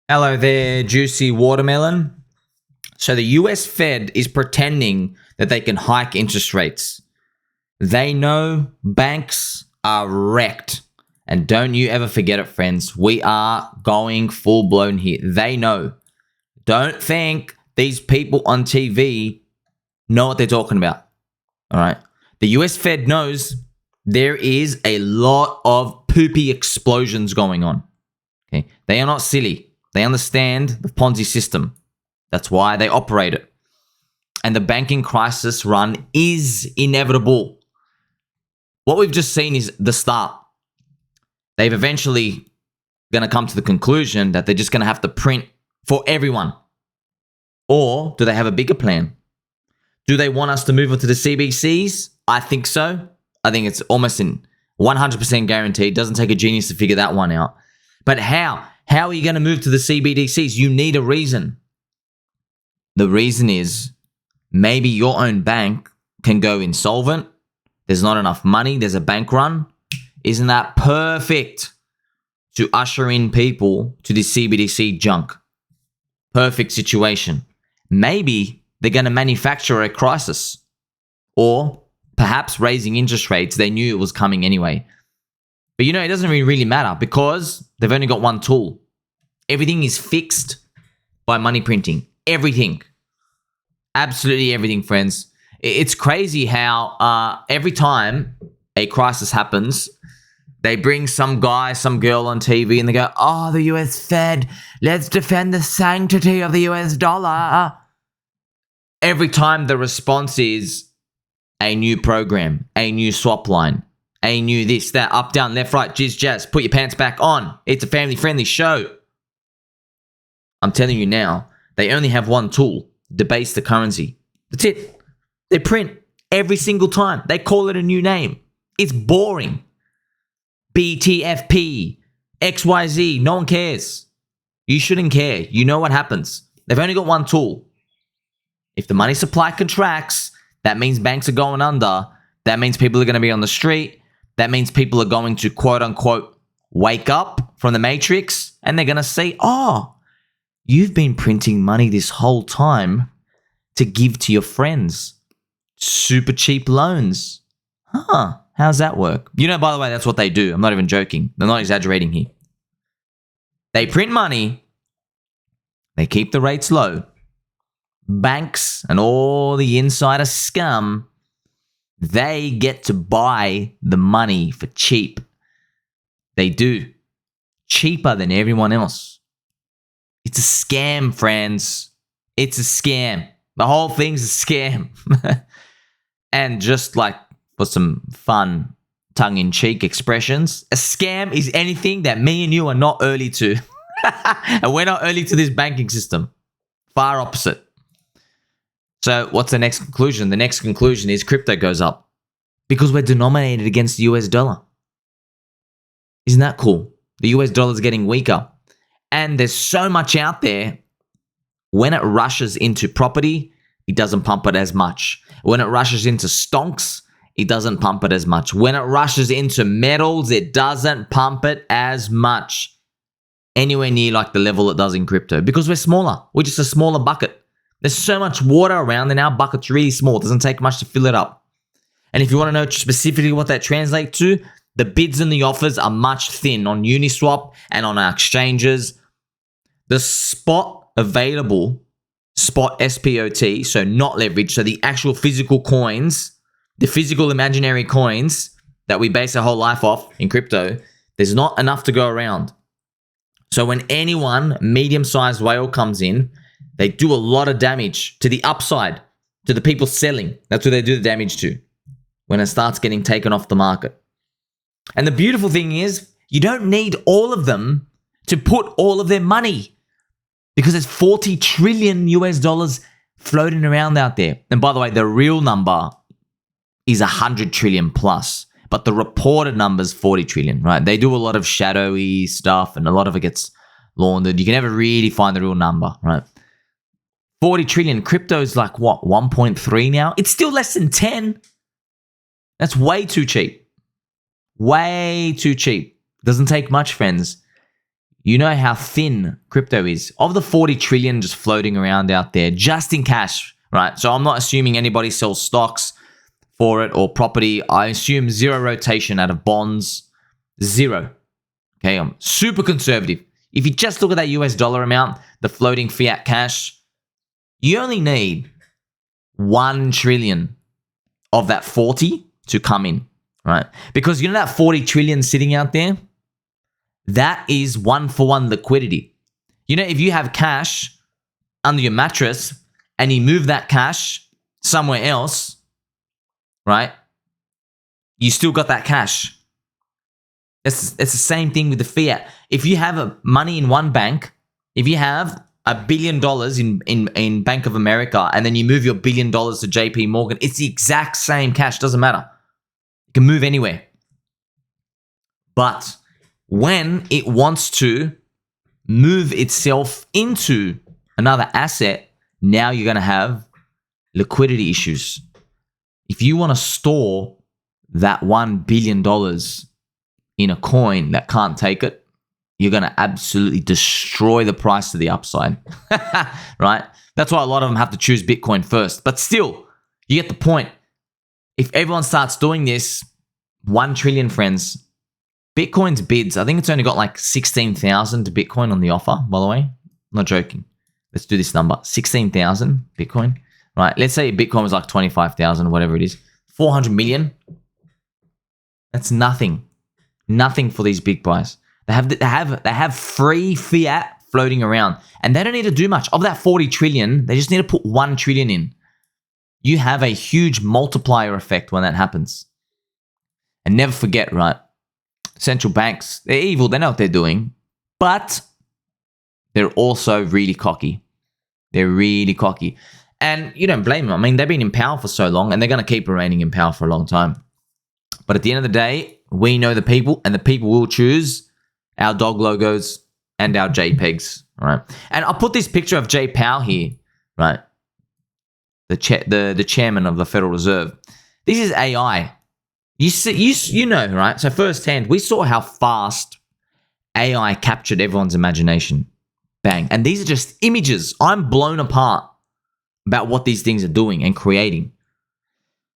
Hello there, juicy watermelon. So the US Fed is pretending that they can hike interest rates. They know banks are wrecked. And don't you ever forget it, friends. We are going full blown here. They know. Don't think these people on TV know what they're talking about. All right. The US Fed knows there is a lot of poopy explosions going on. Okay. They are not silly. They understand the Ponzi system. That's why they operate it. And the banking crisis run is inevitable. What we've just seen is the start. They've eventually going to come to the conclusion that they're just going to have to print for everyone. Or do they have a bigger plan? Do they want us to move on to the CBCs? I think so. I think it's almost in 100% guaranteed. Doesn't take a genius to figure that one out. But how? How are you going to move to the CBDCs? You need a reason. The reason is maybe your own bank can go insolvent. There's not enough money. There's a bank run. Isn't that perfect to usher in people to the CBDC junk? Perfect situation. Maybe they're going to manufacture a crisis. Or perhaps raising interest rates. They knew it was coming anyway. But you know, it doesn't really matter because they've only got one tool. Everything is fixed by money printing. Everything. Absolutely everything, friends. It's crazy how every time a crisis happens, they bring some guy, some girl on TV and they go, oh, the US Fed, let's defend the sanctity of the US dollar. Every time the response is a new program, a new swap line, a new this, that, up, down, left, right, jizz, jazz, put your pants back on. It's a family-friendly show. I'm telling you now, they only have one tool, debase the currency. That's it. They print every single time. They call it a new name. It's boring. BTFP, XYZ, no one cares. You shouldn't care. You know what happens. They've only got one tool. If the money supply contracts, that means banks are going under. That means people are going to be on the street. That means people are going to, quote unquote, wake up from the matrix and they're going to say, oh, you've been printing money this whole time to give to your friends. Super cheap loans. Huh, how's that work? You know, by the way, that's what they do. I'm not even joking. They're not exaggerating here. They print money. They keep the rates low. Banks and all the insider scum, they get to buy the money for cheap. They do. Cheaper than everyone else. It's a scam, friends. It's a scam. The whole thing's a scam. And just like for some fun tongue-in-cheek expressions, a scam is anything that me and you are not early to. And we're not early to this banking system. Far opposite. So what's the next conclusion? The next conclusion is crypto goes up because we're denominated against the US dollar. Isn't that cool? The US dollar is getting weaker. And there's so much out there. When it rushes into property, it doesn't pump it as much. When it rushes into stonks, it doesn't pump it as much. When it rushes into metals, it doesn't pump it as much. Anywhere near like the level it does in crypto. Because we're smaller. We're just a smaller bucket. There's so much water around and our bucket's really small. It doesn't take much to fill it up. And if you want to know specifically what that translates to, the bids and the offers are much thin on Uniswap and on our exchanges. The spot available, spot SPOT, so not leveraged, so the actual physical coins, the physical imaginary coins that we base our whole life off in crypto, there's not enough to go around. So when anyone, medium-sized whale comes in, they do a lot of damage to the upside, to the people selling. That's who they do the damage to when it starts getting taken off the market. And the beautiful thing is, you don't need all of them to put all of their money because there's 40 trillion US dollars floating around out there. And by the way, the real number is 100 trillion plus, but the reported number is 40 trillion, right? They do a lot of shadowy stuff and a lot of it gets laundered. You can never really find the real number, right? 40 trillion. Crypto is like what, 1.3 now? It's still less than 10. That's way too cheap. Way too cheap. Doesn't take much, friends. you know how thin crypto is. Of the 40 trillion just floating around out there, just in cash, right? So I'm not assuming anybody sells stocks for it or property. I assume zero rotation out of bonds, zero. Okay, I'm super conservative. If you just look at that US dollar amount, the floating fiat cash, you only need 1 trillion of that 40 to come in, right? Because you know that 40 trillion sitting out there, that is 1-for-1 liquidity. You know, if you have cash under your mattress and you move that cash somewhere else, right? You still got that cash. It's the same thing with the fiat. If you have money in one bank, if you have $1 billion in Bank of America and then you move your $1 billion to JP Morgan, it's the exact same cash. Doesn't matter. It can move anywhere. But when it wants to move itself into another asset, now you're going to have liquidity issues. If you want to store that $1 billion in a coin that can't take it, you're going to absolutely destroy the price to the upside, right? That's why a lot of them have to choose Bitcoin first. But still, you get the point. If everyone starts doing this, 1 trillion, friends, Bitcoin's bids, I think it's only got like 16,000 to Bitcoin on the offer, by the way. I'm not joking. Let's do this number. 16,000 Bitcoin, right? Let's say Bitcoin was like 25,000 or whatever it is. 400 million. That's nothing. Nothing for these big guys. They have free fiat floating around and they don't need to do much. Of that 40 trillion, they just need to put 1 trillion in. You have a huge multiplier effect when that happens. And never forget, right? Central banks, they're evil. They know what they're doing. But they're also really cocky. They're really cocky. And you don't blame them. I mean, they've been in power for so long and they're going to keep remaining in power for a long time. But at the end of the day, we know the people and the people will choose our dog logos and our JPEGs, right? And I'll put this picture of Jay Powell here, right? The chairman of the Federal Reserve. This is AI. You know, right? So firsthand, we saw how fast AI captured everyone's imagination. Bang. And these are just images. I'm blown apart about what these things are doing and creating.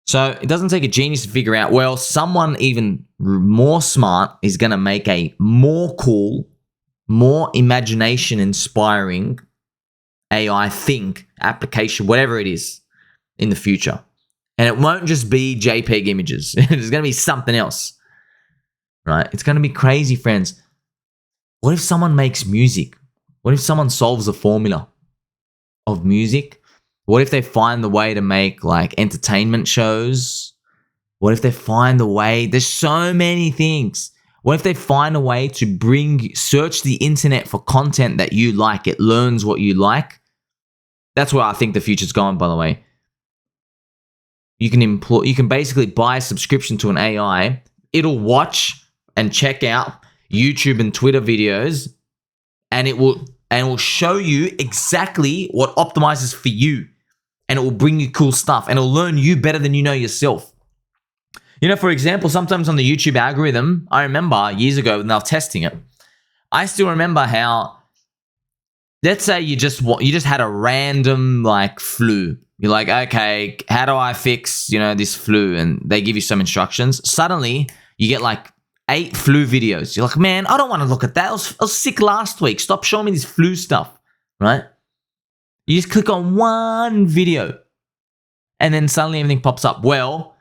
So it doesn't take a genius to figure out, well, someone even more smart is going to make a more cool, more imagination-inspiring AI think, application, whatever it is in the future. And it won't just be JPEG images. It's going to be something else, right? It's going to be crazy, friends. What if someone makes music? What if someone solves the formula of music? What if they find the way to make like entertainment shows? What if they find the way? There's so many things. What if they find a way to search the internet for content that you like? It learns what you like. That's where I think the future's going, by the way. You can basically buy a subscription to an AI. It'll watch and check out YouTube and Twitter videos, and it will show you exactly what optimizes for you, and it will bring you cool stuff, and it'll learn you better than you know yourself. You know, for example, sometimes on the YouTube algorithm, I remember years ago when I was testing it, I still remember how, let's say you just had a random like flu. You're like, okay, how do I fix, this flu? And they give you some instructions. Suddenly, you get like 8 flu videos. You're like, man, I don't want to look at that. I was sick last week. Stop showing me this flu stuff, right? You just click on one video and then suddenly everything pops up. Well,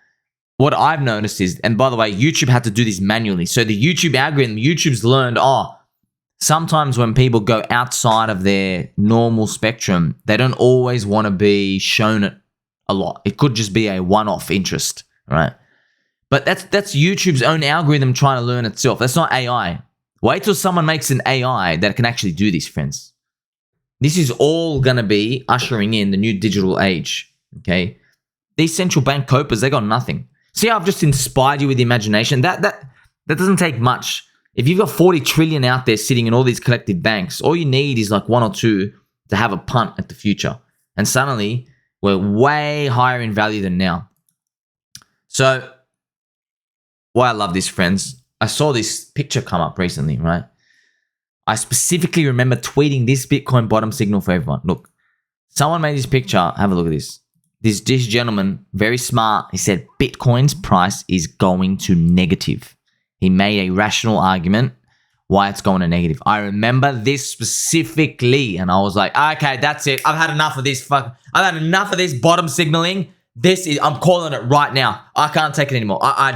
what I've noticed is, and by the way, YouTube had to do this manually. So the YouTube algorithm, YouTube's learned, sometimes when people go outside of their normal spectrum, they don't always want to be shown it a lot. It could just be a one-off interest, right? But that's YouTube's own algorithm trying to learn itself. That's not AI. Wait till someone makes an AI that can actually do this, friends. This is all going to be ushering in the new digital age, okay? These central bank copers, they got nothing. See how I've just inspired you with the imagination? That doesn't take much. If you've got 40 trillion out there sitting in all these collective banks, all you need is like 1 or 2 to have a punt at the future. And suddenly, we're way higher in value than now. So, why I love this, friends, I saw this picture come up recently, right? I specifically remember tweeting this Bitcoin bottom signal for everyone. Look, someone made this picture. Have a look at this. This gentleman, very smart, he said Bitcoin's price is going to negative. He made a rational argument why it's going to negative. I remember this specifically, and I was like, okay, that's it. I've had enough of this. I've had enough of this bottom signaling. I'm calling it right now. I can't take it anymore. I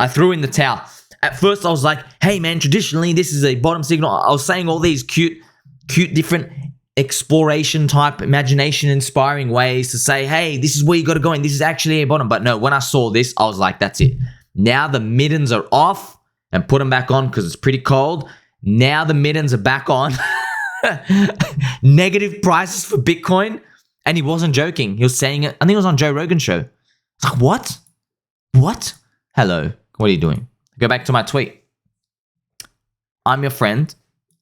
threw in the towel. At first, I was like, hey, man, traditionally, this is a bottom signal. I was saying all these cute different exploration type, imagination inspiring ways to say, hey, this is where you got to go in. This is actually a bottom. But no, when I saw this, I was like, that's it. Now the mittens are off and put them back on because it's pretty cold. Now the mittens are back on. Negative prices for Bitcoin. And he wasn't joking. He was saying it. I think it was on Joe Rogan's show. It's like, what? What? Hello. What are you doing? Go back to my tweet. I'm your friend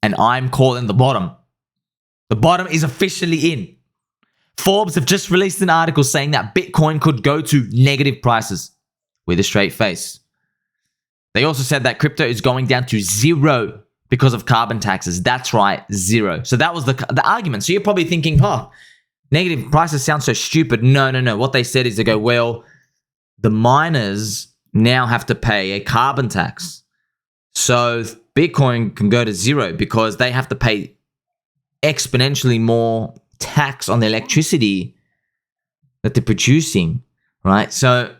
and I'm calling the bottom. The bottom is officially in. Forbes have just released an article saying that Bitcoin could go to negative prices with a straight face. They also said that crypto is going down to zero because of carbon taxes. That's right, zero. So that was the argument. So you're probably thinking, negative prices sound so stupid. No. What they said is they go, well, the miners now have to pay a carbon tax. So Bitcoin can go to zero because they have to pay exponentially more tax on the electricity that they're producing, right? So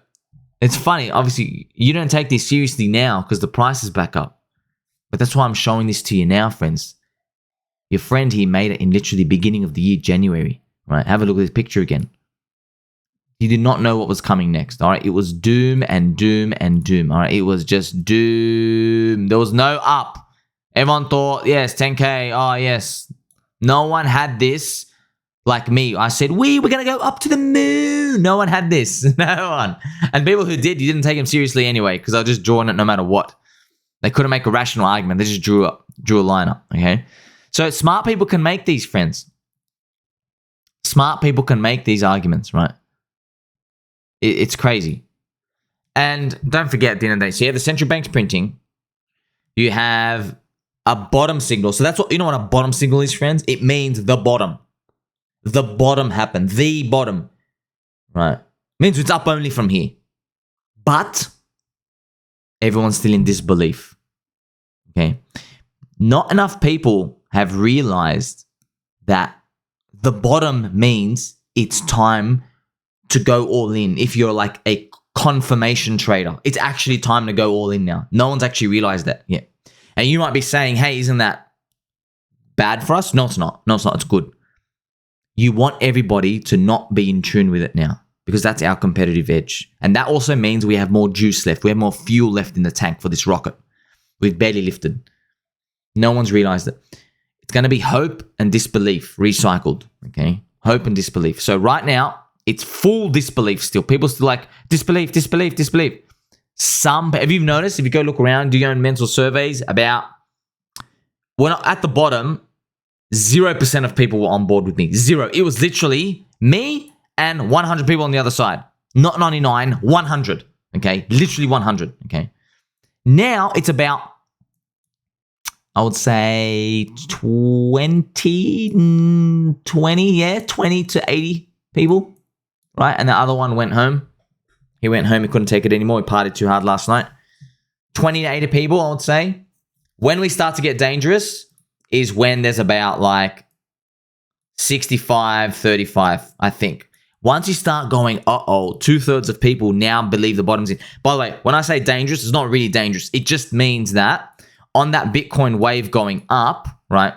it's funny. Obviously, you don't take this seriously now because the price is back up. But that's why I'm showing this to you now, friends. Your friend here made it in literally the beginning of the year, January, right? Have a look at this picture again. He did not know what was coming next, all right? It was doom and doom and doom, all right? It was just doom. There was no up. Everyone thought, yes, 10K, oh, yes. No one had this like me. I said, we're going to go up to the moon. No one had this. No one. And people who did, you didn't take them seriously anyway because I was just drawing it no matter what. They couldn't make a rational argument. They just drew a line up, okay? So smart people can make these, friends. Smart people can make these arguments, right? It's crazy. And don't forget at the end of the day, so you have the central banks printing. You have a bottom signal. So that's what, you know what a bottom signal is, friends? It means the bottom. The bottom happened. The bottom. Right? Means it's up only from here. But everyone's still in disbelief. Okay? Not enough people have realized that the bottom means it's time to go all in. If you're like a confirmation trader, it's actually time to go all in now. No one's actually realized that yet. And you might be saying, hey, isn't that bad for us? No, it's not. No, it's not. It's good. You want everybody to not be in tune with it now because that's our competitive edge. And that also means we have more juice left. We have more fuel left in the tank for this rocket. We've barely lifted. No one's realized it. It's going to be hope and disbelief recycled, okay? Hope and disbelief. So right now, it's full disbelief still. People still like, disbelief. Have you noticed, if you go look around, do your own mental surveys about, when at the bottom, 0% of people were on board with me. Zero. It was literally me and 100 people on the other side. Not 99, 100. Okay? Literally 100. Okay? Now it's about, I would say 20 to 80 people. Right? And the other one went home. He went home. He couldn't take it anymore. He partied too hard last night. 20 to 80 people, I would say. When we start to get dangerous is when there's about like 65, 35, I think. Once you start going, 2/3 of people now believe the bottom's in. By the way, when I say dangerous, it's not really dangerous. It just means that on that Bitcoin wave going up, right?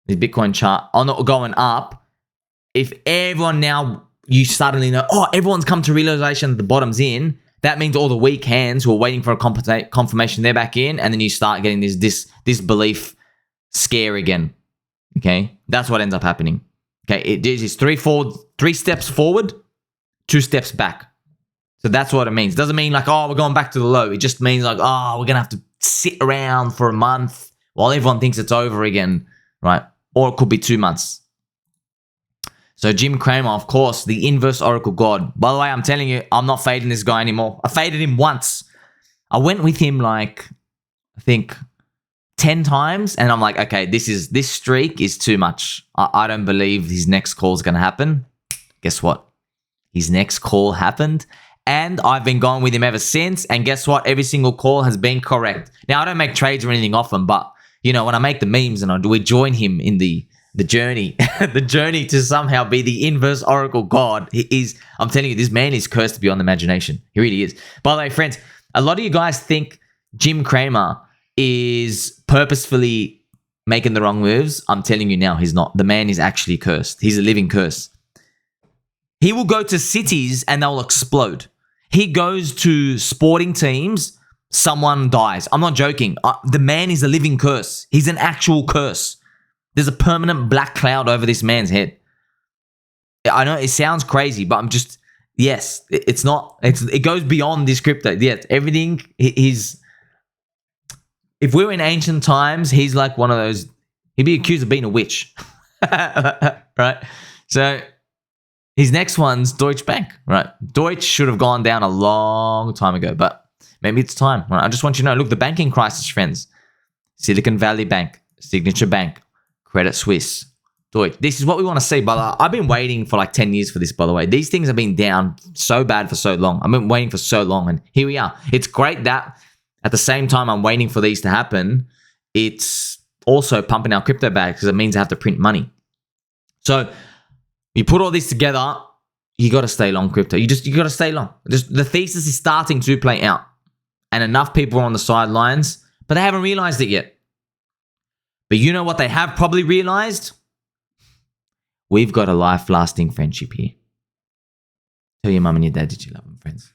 The Bitcoin chart, going up, if everyone now, you suddenly know, everyone's come to realization that the bottom's in, that means all the weak hands who are waiting for a confirmation, they're back in, and then you start getting this belief scare again. Okay? That's what ends up happening. Okay? It is 3 steps forward, 2 steps back. So that's what it means. It doesn't mean like, we're going back to the low. It just means like, we're going to have to sit around for a month while everyone thinks it's over again, right? Or it could be 2 months. So Jim Cramer, of course, the inverse oracle god. By the way, I'm telling you, I'm not fading this guy anymore. I faded him once. I went with him like, I think 10 times, and I'm like, okay, this streak is too much. I don't believe his next call is going to happen. Guess what? His next call happened, and I've been going with him ever since. And guess what? Every single call has been correct. Now, I don't make trades or anything off him, but, you know, when I make the memes and we join him in the journey, the journey to somehow be the inverse Oracle God, I'm telling you, this man is cursed beyond imagination. He really is. By the way, friends, a lot of you guys think Jim Cramer is purposefully making the wrong moves. I'm telling you now, he's not. The man is actually cursed. He's a living curse. He will go to cities and they'll explode. He goes to sporting teams, someone dies. I'm not joking. The man is a living curse. He's an actual curse. There's a permanent black cloud over this man's head. I know it sounds crazy, but I'm just, yes, it's not. It goes beyond this crypto. Yes, everything is. If we were in ancient times, he's like one of those, he'd be accused of being a witch. Right? So his next one's Deutsche Bank, right? Deutsche should have gone down a long time ago, but maybe it's time. Right? I just want you to know, look, the banking crisis, friends. Silicon Valley Bank, Signature Bank, Credit Suisse, Deutsche. This is what we want to see, but I've been waiting for like 10 years for this, by the way. These things have been down so bad for so long. I've been waiting for so long, and here we are. It's great that at the same time I'm waiting for these to happen, it's also pumping our crypto back because it means I have to print money. So you put all this together, you got to stay long crypto. You got to stay long. The thesis is starting to play out, and enough people are on the sidelines, but they haven't realized it yet. But you know what they have probably realized? We've got a life-lasting friendship here. Tell your mum and your dad that you love them, friends.